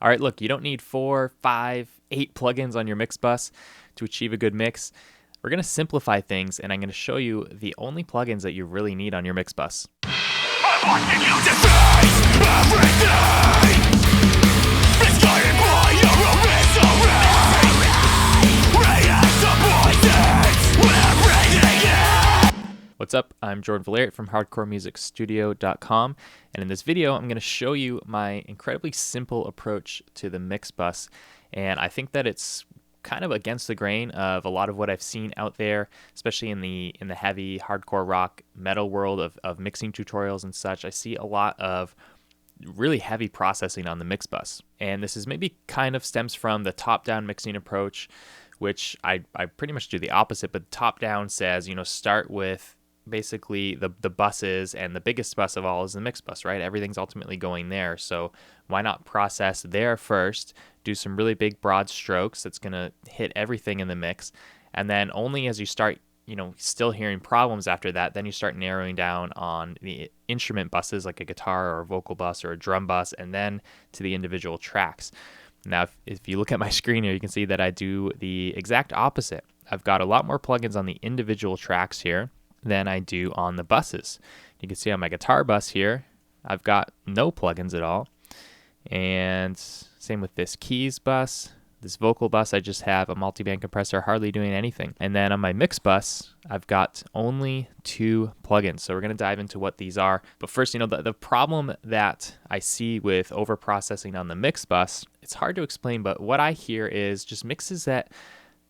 All right, look, you don't need 4, 5, 8 plugins on your mix bus to achieve a good mix. We're going to simplify things, and I'm going to show you the only plugins that you really need on your mix bus. What's up? I'm Jordan Valeriot from hardcoremusicstudio.com, and in this video I'm going to show you my incredibly simple approach to the mix bus, and I think that it's kind of against the grain of a lot of what I've seen out there, especially in the heavy hardcore rock metal world of mixing tutorials and such. I see a lot of really heavy processing on the mix bus, and this is maybe kind of stems from the top-down mixing approach, which I pretty much do the opposite, but top-down says, start with basically the buses, and the biggest bus of all is the mix bus, right? Everything's ultimately going there, so why not process there first, do some really big broad strokes that's going to hit everything in the mix, and then only as you start still hearing problems after that, then you start narrowing down on the instrument buses like a guitar or a vocal bus or a drum bus, and then to the individual tracks. Now if you look at my screen here, you can see that I do the exact opposite. I've got a lot more plugins on the individual tracks here than I do on the buses. You can see on my guitar bus here, I've got no plugins at all. And same with this keys bus. This vocal bus, I just have a multi-band compressor, hardly doing anything. And then on my mix bus, I've got only 2 plugins. So we're going to dive into what these are. But first, the problem that I see with overprocessing on the mix bus, it's hard to explain, but what I hear is just mixes that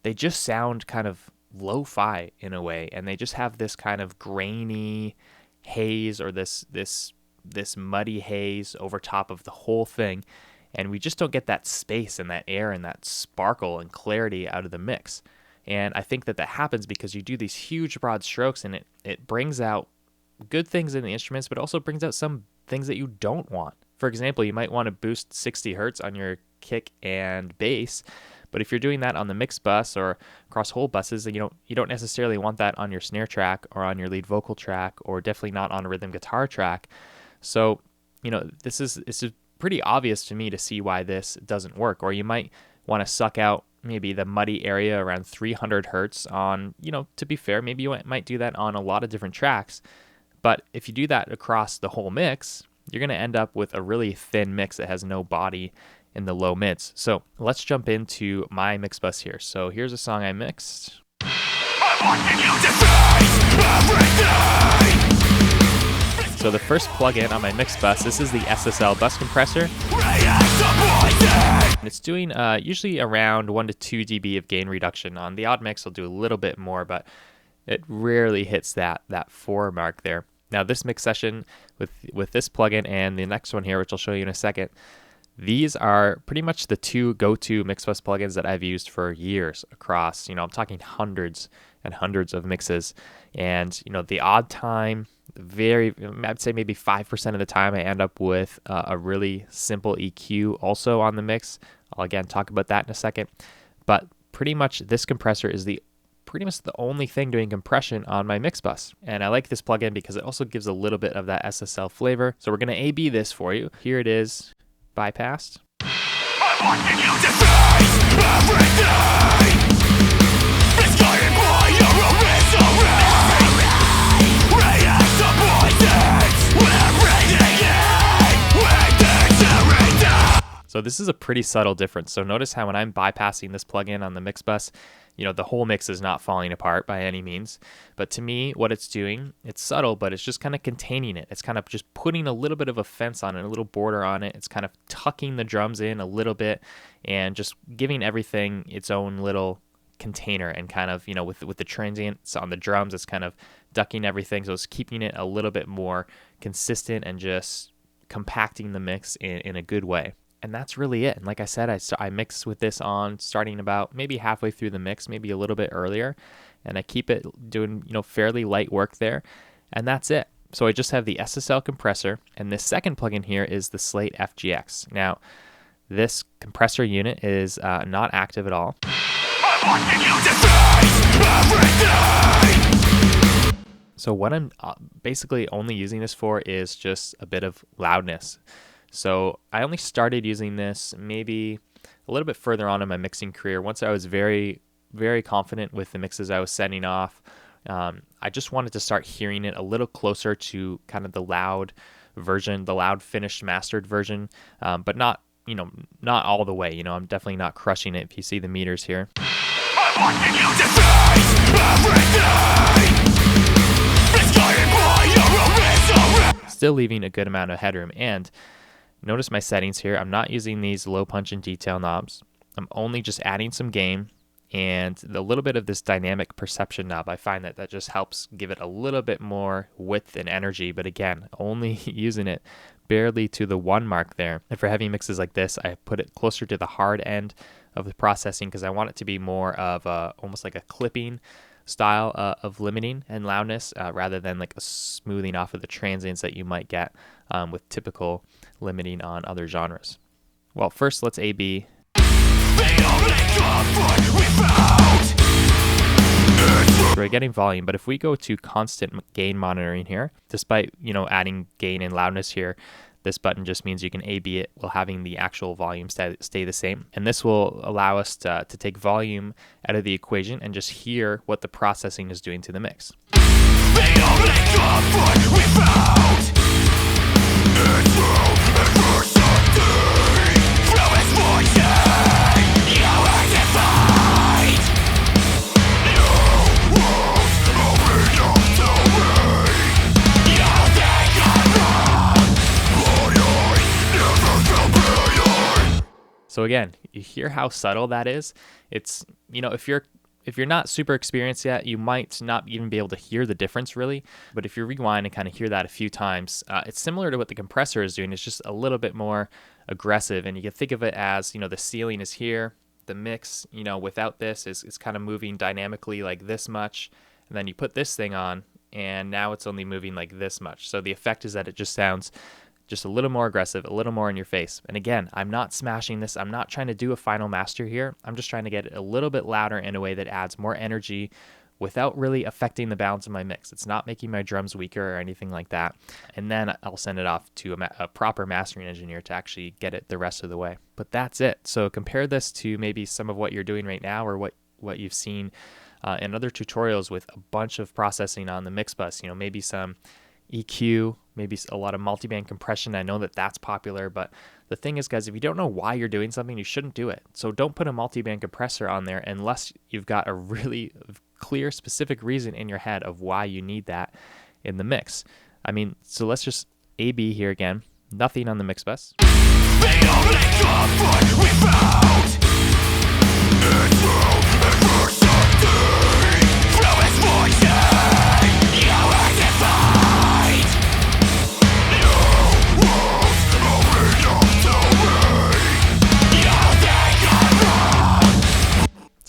they just sound kind of lo-fi in a way, and they just have this kind of grainy haze, or this muddy haze over top of the whole thing, and we just don't get that space and that air and that sparkle and clarity out of the mix. And I think that happens because you do these huge broad strokes, and it brings out good things in the instruments, but also brings out some things that you don't want. For example, you might want to boost 60 hertz on your kick and bass, but if you're doing that on the mix bus or across whole buses, you don't necessarily want that on your snare track or on your lead vocal track, or definitely not on a rhythm guitar track. So, this is pretty obvious to me to see why this doesn't work. Or you might want to suck out maybe the muddy area around 300 hertz on, to be fair, maybe you might do that on a lot of different tracks. But if you do that across the whole mix, you're going to end up with a really thin mix that has no body in the low mids. So let's jump into my mix bus here. So here's a song I mixed. So the first plugin on my mix bus, this is the SSL bus compressor. And it's doing usually around 1 to 2 dB of gain reduction. On the odd mix, I'll do a little bit more, but it rarely hits that 4 mark there. Now this mix session with this plugin and the next one here, which I'll show you in a second, these are pretty much the 2 go-to mix bus plugins that I've used for years across, I'm talking hundreds and hundreds of mixes. And, the odd time, I'd say maybe 5% of the time, I end up with a really simple EQ also on the mix. I'll again talk about that in a second. But pretty much this compressor is pretty much the only thing doing compression on my mix bus. And I like this plugin because it also gives a little bit of that SSL flavor. So we're going to A/B this for you. Here it is, bypassed. So this is a pretty subtle difference. So notice how when I'm bypassing this plugin on the mix bus, the whole mix is not falling apart by any means. But to me, what it's doing, it's subtle, but it's just kind of containing it. It's kind of just putting a little bit of a fence on it, a little border on it. It's kind of tucking the drums in a little bit and just giving everything its own little container, and kind of, with the transients on the drums, it's kind of ducking everything. So it's keeping it a little bit more consistent and just compacting the mix in a good way. And that's really it. And like I said, I mix with this on starting about maybe halfway through the mix, maybe a little bit earlier. And I keep it doing, fairly light work there. And that's it. So I just have the SSL compressor. And this second plugin here is the Slate FGX. Now, this compressor unit is not active at all. So what I'm basically only using this for is just a bit of loudness. So I only started using this maybe a little bit further on in my mixing career. Once I was very, very confident with the mixes I was sending off, I just wanted to start hearing it a little closer to kind of the loud version, the loud finished mastered version, but not, not all the way. I'm definitely not crushing it if you see the meters here. Still leaving a good amount of headroom. And notice my settings here. I'm not using these low punch and detail knobs. I'm only just adding some gain and a little bit of this dynamic perception knob. I find that just helps give it a little bit more width and energy. But again, only using it barely to the 1 mark there. And for heavy mixes like this, I put it closer to the hard end of the processing because I want it to be more of almost like a clipping style of limiting and loudness rather than like a smoothing off of the transients that you might get with typical limiting on other genres. Well, first let's A/B. So we're getting volume, but if we go to constant gain monitoring here, despite adding gain and loudness here, this button just means you can A/B it while having the actual volume stay the same. And this will allow us to take volume out of the equation and just hear what the processing is doing to the mix. So again, you hear how subtle that is. It's, if you're not super experienced yet, you might not even be able to hear the difference really. But if you rewind and kind of hear that a few times, it's similar to what the compressor is doing. It's just a little bit more aggressive. And you can think of it as, the ceiling is here. The mix, without this is kind of moving dynamically like this much. And then you put this thing on and now it's only moving like this much. So the effect is that it just sounds just a little more aggressive, a little more in your face. And again, I'm not smashing this. I'm not trying to do a final master here. I'm just trying to get it a little bit louder in a way that adds more energy without really affecting the balance of my mix. It's not making my drums weaker or anything like that. And then I'll send it off to a proper mastering engineer to actually get it the rest of the way. But that's it. So compare this to maybe some of what you're doing right now or what you've seen in other tutorials with a bunch of processing on the mix bus. Maybe some EQ, maybe a lot of multiband compression. I know that that's popular, but the thing is, guys, if you don't know why you're doing something, you shouldn't do it. So don't put a multiband compressor on there unless you've got a really clear, specific reason in your head of why you need that in the mix. So let's just A/B here again. Nothing on the mix bus.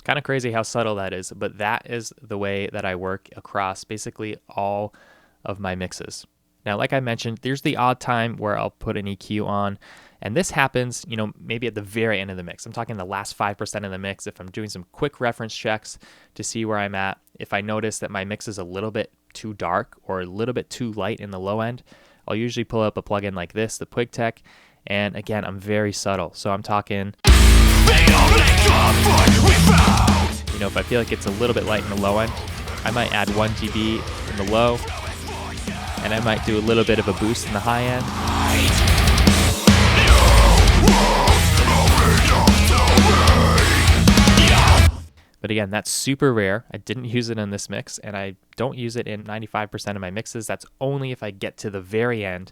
Kind of crazy how subtle that is, but that is the way that I work across basically all of my mixes. Now, like I mentioned, there's the odd time where I'll put an EQ on, and this happens, maybe at the very end of the mix. I'm talking the last 5% of the mix. If I'm doing some quick reference checks to see where I'm at, if I notice that my mix is a little bit too dark or a little bit too light in the low end, I'll usually pull up a plugin like this, the PwigTech, and again, I'm very subtle. So I'm talking, if I feel like it's a little bit light in the low end, I might add 1 dB in the low, and I might do a little bit of a boost in the high end. But again, that's super rare. I didn't use it in this mix, and I don't use it in 95% of my mixes. That's only if I get to the very end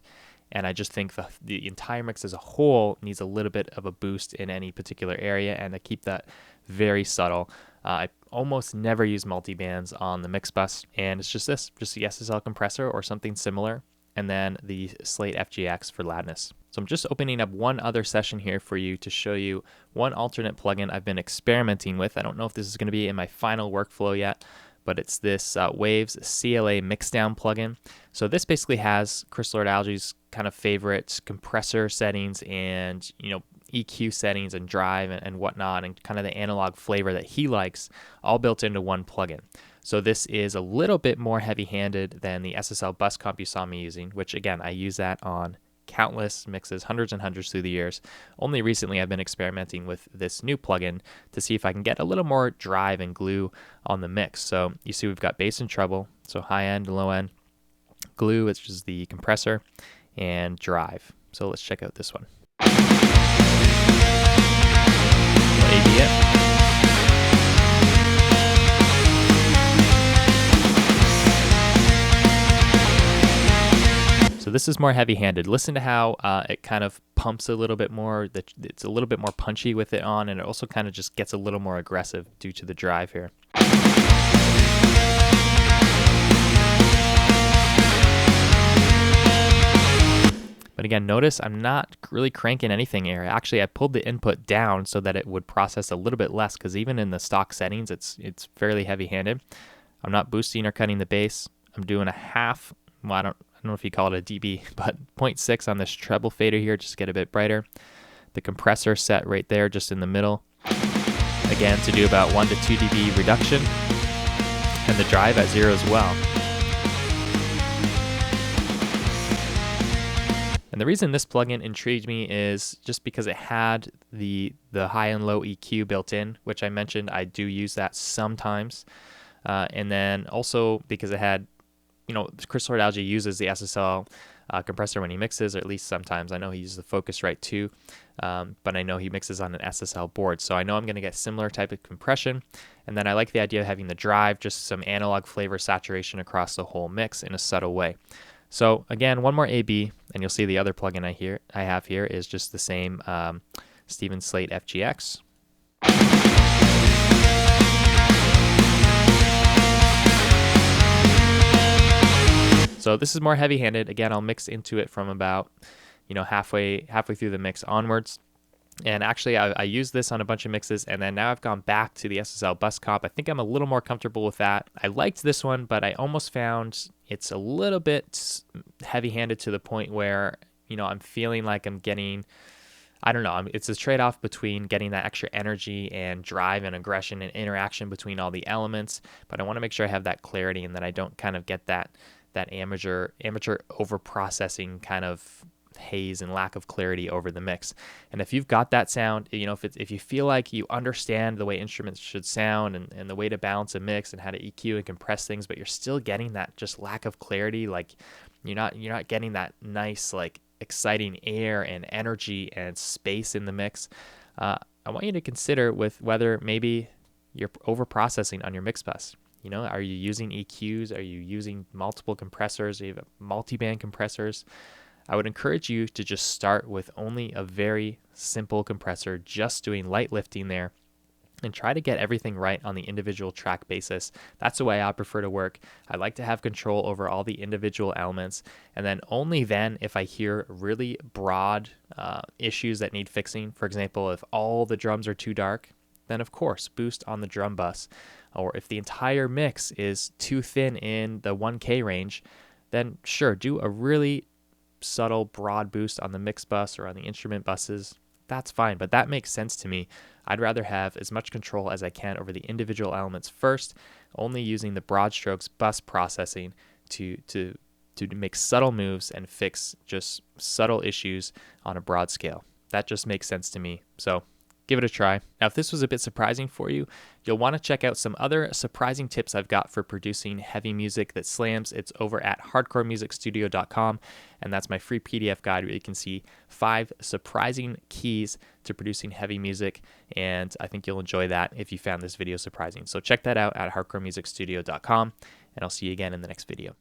and I just think the entire mix as a whole needs a little bit of a boost in any particular area, and I keep that very subtle. I almost never use multi-bands on the mix bus, and it's just the SSL compressor or something similar, and then the Slate FGX for loudness. So I'm just opening up one other session here for you to show you one alternate plugin I've been experimenting with. I don't know if this is going to be in my final workflow yet, but it's this Waves CLA Mixdown plugin. So this basically has Chris Lord-Alge's kind of favorite compressor settings and EQ settings and drive and whatnot, and kind of the analog flavor that he likes, all built into one plugin. So this is a little bit more heavy-handed than the SSL bus comp you saw me using, which again, I use that on countless mixes, hundreds and hundreds through the years. Only recently I've been experimenting with this new plugin to see if I can get a little more drive and glue on the mix. So you see we've got bass and treble, so high end, low end, glue, which is the compressor, and drive. So let's check out this one. AB it. So this is more heavy-handed. Listen to how it kind of pumps a little bit more. It's a little bit more punchy with it on, and it also kind of just gets a little more aggressive due to the drive here. But again, notice I'm not really cranking anything here. Actually, I pulled the input down so that it would process a little bit less, because even in the stock settings, it's fairly heavy-handed. I'm not boosting or cutting the bass. I'm doing a half, well, I don't know if you call it a dB, but 0.6 on this treble fader here, just get a bit brighter. The compressor set right there, just in the middle. Again, to do about 1 to 2 dB reduction. And the drive at 0 as well. And the reason this plugin intrigued me is just because it had the high and low EQ built in, which I mentioned I do use that sometimes. And then also because it had, Chris Lord-Alge uses the SSL compressor when he mixes, or at least sometimes. I know he uses the Focusrite too, but I know he mixes on an SSL board. So I know I'm going to get similar type of compression. And then I like the idea of having the drive, just some analog flavor saturation across the whole mix in a subtle way. So again, one more AB, and you'll see the other plugin I have here is just the same Slate FGX. So this is more heavy-handed. Again, I'll mix into it from about, halfway through the mix onwards. And actually, I used this on a bunch of mixes, and then now I've gone back to the SSL bus comp. I think I'm a little more comfortable with that. I liked this one, but I almost found it's a little bit heavy-handed to the point where, I'm feeling like I'm getting, I don't know, it's a trade-off between getting that extra energy and drive and aggression and interaction between all the elements, but I want to make sure I have that clarity and that I don't kind of get that amateur over-processing kind of haze and lack of clarity over the mix. And if you've got that sound, if you feel like you understand the way instruments should sound and the way to balance a mix and how to EQ and compress things, but you're still getting that just lack of clarity, like you're not getting that nice, like, exciting air and energy and space in the mix, I want you to consider with whether maybe you're over-processing on your mix bus. Are you using EQs? Are you using multiple compressors? Are you have multi-band compressors? I would encourage you to just start with only a very simple compressor, just doing light lifting there, and try to get everything right on the individual track basis. That's the way I prefer to work. I like to have control over all the individual elements, and then only then, if I hear really broad issues that need fixing, for example, if all the drums are too dark, then of course boost on the drum bus. Or if the entire mix is too thin in the 1K range, then sure, do a really subtle broad boost on the mix bus or on the instrument buses. That's fine, but that makes sense to me. I'd rather have as much control as I can over the individual elements first, only using the broad strokes bus processing to make subtle moves and fix just subtle issues on a broad scale. That just makes sense to me. So give it a try. Now, if this was a bit surprising for you, you'll want to check out some other surprising tips I've got for producing heavy music that slams. It's over at hardcoremusicstudio.com, and that's my free PDF guide where you can see 5 surprising keys to producing heavy music, and I think you'll enjoy that if you found this video surprising. So check that out at hardcoremusicstudio.com, and I'll see you again in the next video.